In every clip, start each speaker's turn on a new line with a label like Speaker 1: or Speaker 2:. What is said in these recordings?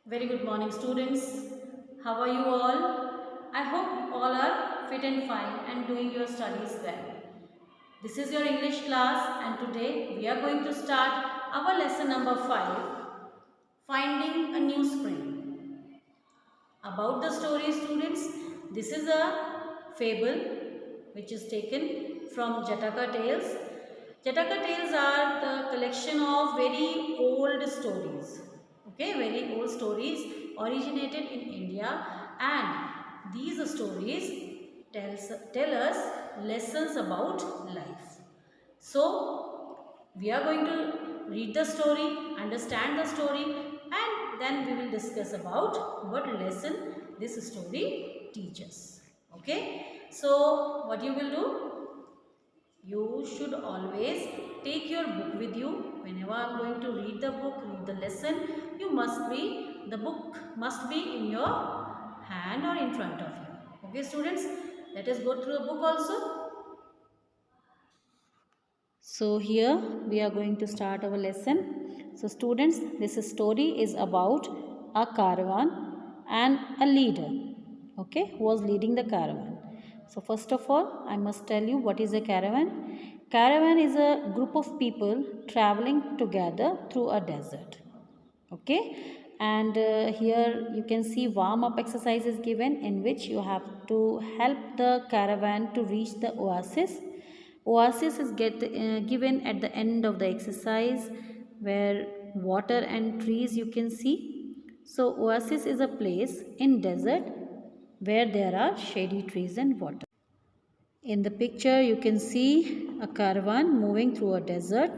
Speaker 1: Very good morning, students. How are you all? I hope all are fit and fine and doing your studies well. This is your English class, and today we are going to start our lesson number 5, Finding a New Spring. About the story, students, this is a fable which is taken from Jataka Tales. Jataka Tales are the collection of very old stories. Okay, very old stories originated in India, and these stories tell us lessons about life. So, we are going to read the story, understand the story, and then we will discuss about what lesson this story teaches. Okay? So, what you will do? You should always take your book with you. Whenever I am going to read the book, read the lesson, the book must be in your hand or in front of you. Okay, students? Let us go through the book also. So here we are going to start our lesson. So students, this story is about a caravan and a leader, okay, who was leading the caravan. So first of all, I must tell you what is a caravan. Caravan is a group of people traveling together through a desert, okay. And here you can see warm up exercises given in which you have to help the caravan to reach the oasis. Oasis is given at the end of the exercise where water and trees you can see. So oasis is a place in desert where there are shady trees and water. In the picture you can see a caravan moving through a desert.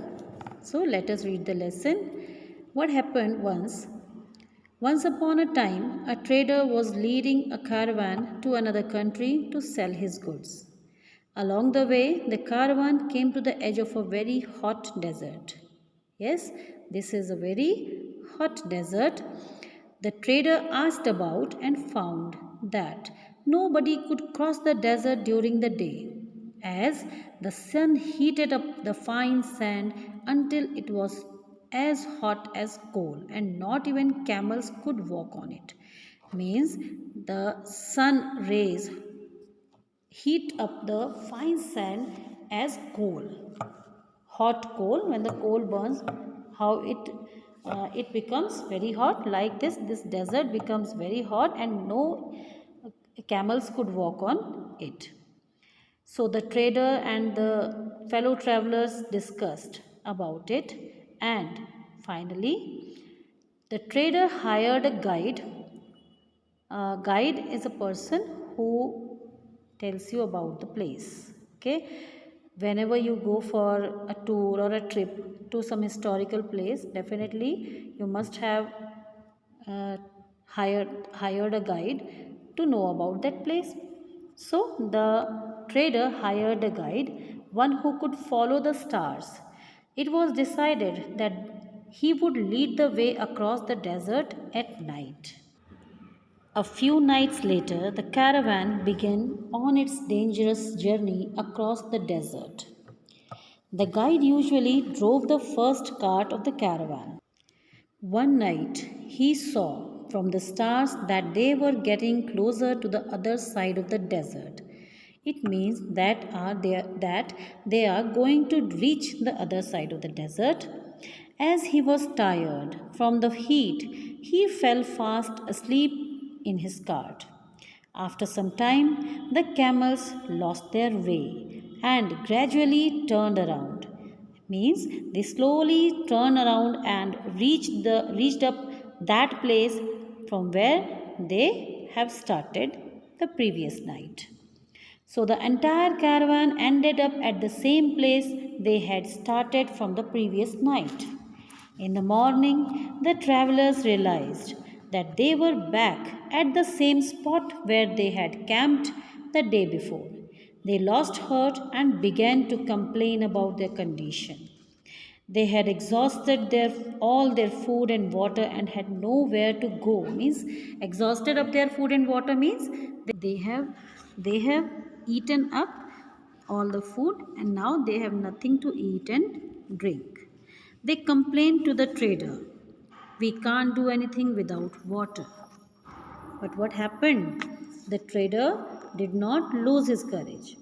Speaker 1: So let us read the lesson. What happened once upon a time, a trader was leading a caravan to another country to sell his goods. Along the way, the caravan came to the edge of a very hot desert. Yes, this is a very hot desert. The trader asked about and found that nobody could cross the desert during the day, as the sun heated up the fine sand until it was as hot as coal, and not even camels could walk on it. Means the sun rays heat up the fine sand as coal. Hot coal, when the coal burns, how it becomes very hot. Like this desert becomes very hot and no camels could walk on it. So the trader and the fellow travelers discussed about it, and finally the trader hired a guide. A guide is a person who tells you about the place. Okay, whenever you go for a tour or a trip to some historical place, definitely you must have uh, hired a guide to know about that place. So the trader hired a guide, one who could follow the stars. It was decided that he would lead the way across the desert at night. A few nights later, the caravan began on its dangerous journey across the desert. The guide usually drove the first cart of the caravan. One night, he saw from the stars that they were getting closer to the other side of the desert. It means that they are going to reach the other side of the desert. As he was tired from the heat, he fell fast asleep in his cart. After some time, the camels lost their way and gradually turned around. Means they slowly turned around and reached up that place from where they have started the previous night. So the entire caravan ended up at the same place they had started from the previous night. In the morning, the travelers realized that they were back at the same spot where they had camped the day before. They lost heart and began to complain about their condition. They had exhausted all their food and water and had nowhere to go. Means exhausted of their food and water means they have they have eaten up all the food and now they have nothing to eat and drink. They complained to the trader. We can't do anything without water. But what happened? The trader did not lose his courage.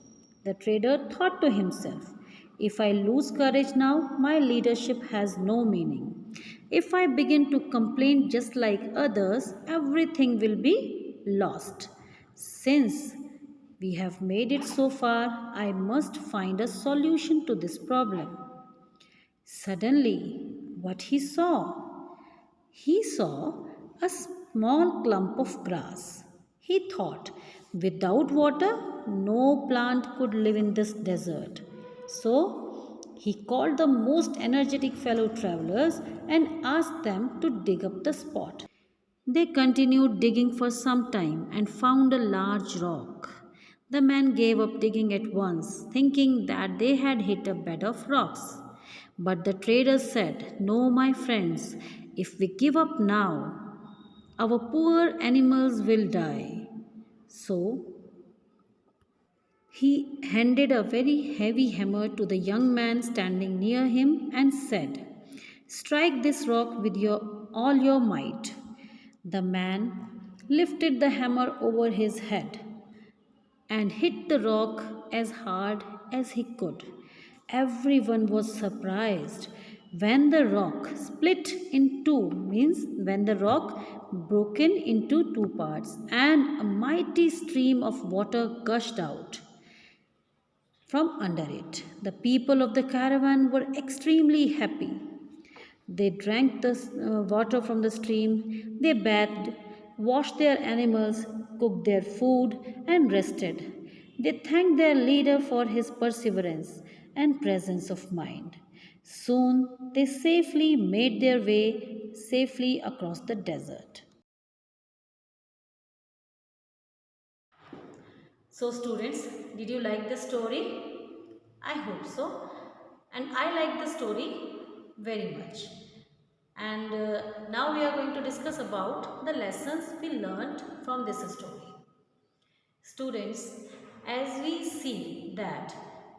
Speaker 1: The trader thought to himself, if I lose courage now, my leadership has no meaning. If I begin to complain just like others, everything will be lost. Since we have made it so far, I must find a solution to this problem. Suddenly, what he saw? He saw a small clump of grass. He thought, without water, no plant could live in this desert. So, he called the most energetic fellow travelers and asked them to dig up the spot. They continued digging for some time and found a large rock. The men gave up digging at once, thinking that they had hit a bed of rocks. But the traders said, no, my friends, if we give up now, our poor animals will die. So he handed a very heavy hammer to the young man standing near him and said, strike this rock with all your might. The man lifted the hammer over his head and hit the rock as hard as he could. Everyone was surprised when the rock split in two, means when the rock broken into two parts and a mighty stream of water gushed out from under it. The people of the caravan were extremely happy. They drank the water from the stream, they bathed, washed their animals, cooked their food, and rested. They thanked their leader for his perseverance and presence of mind. Soon they safely made their way safely across the desert. So, students, did you like the story? I hope so. And I like the story very much. And now we are going to discuss about the lessons we learned from this story. Students, as we see that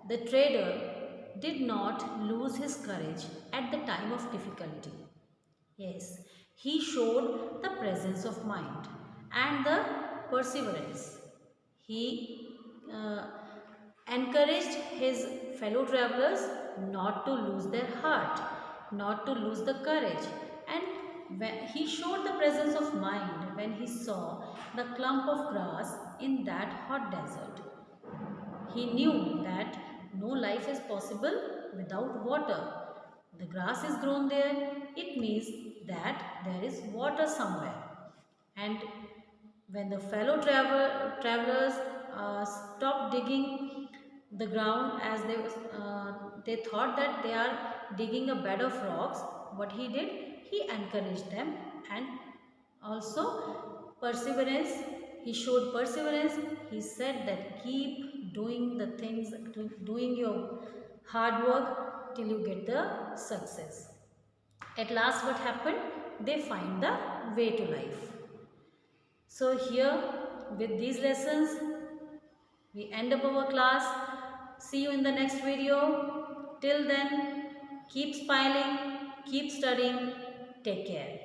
Speaker 1: the trader did not lose his courage at the time of difficulty. Yes, he showed the presence of mind and the perseverance. He encouraged his fellow travelers not to lose their heart, not to lose the courage. And when he showed the presence of mind when he saw the clump of grass in that hot desert. He knew that no life is possible without water. The grass is grown there, it means that there is water somewhere. And when the fellow travelers stopped digging the ground as they thought that they are digging a bed of rocks, what he did, he encouraged them and also perseverance. He showed perseverance. He said that keep doing the things, doing your hard work till you get the success. At last what happened? They find the way to life. So here with these lessons we end up our class. See you in the next video. Till then, keep smiling, keep studying. Take care.